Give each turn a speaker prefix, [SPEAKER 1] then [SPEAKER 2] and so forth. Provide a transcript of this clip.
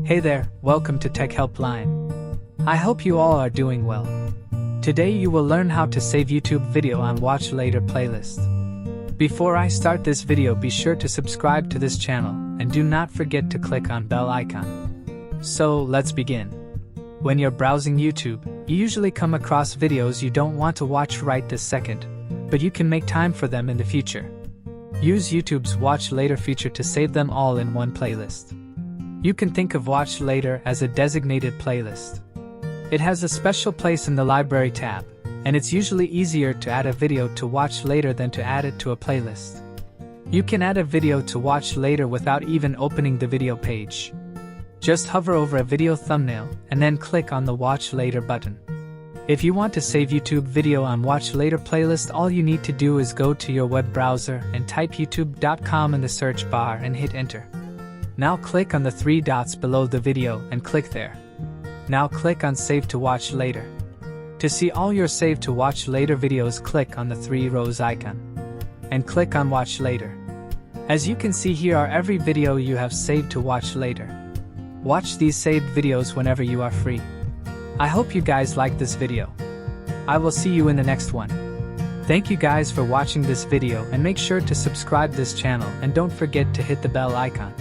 [SPEAKER 1] Hey there, welcome to Tech Helpline. I hope you all are doing well. Today you will learn how to save YouTube video on Watch Later playlist. Before I start this video, be sure to subscribe to this channel and do not forget to click on bell icon. So let's begin. When you're browsing YouTube, you usually come across videos you don't want to watch right this second, but you can make time for them in the future. Use YouTube's Watch Later feature to save them all in one playlist. You can think of Watch Later as a designated playlist. It has a special place in the Library tab, and it's usually easier to add a video to watch later than to add it to a playlist. You can add a video to watch later without even opening the video page. Just hover over a video thumbnail and then click on the Watch Later button. If you want to save YouTube video on Watch Later playlist, all you need to do is go to your web browser and type youtube.com in the search bar and hit enter. Now click on the three dots below the video and click there. Now click on Save to Watch Later. To see all your Save to Watch Later videos, click on the three rows icon and click on Watch Later. As you can see, here are every video you have saved to watch later. Watch these saved videos whenever you are free. I hope you guys liked this video. I will see you in the next one. Thank you guys for watching this video, and make sure to subscribe this channel and don't forget to hit the bell icon.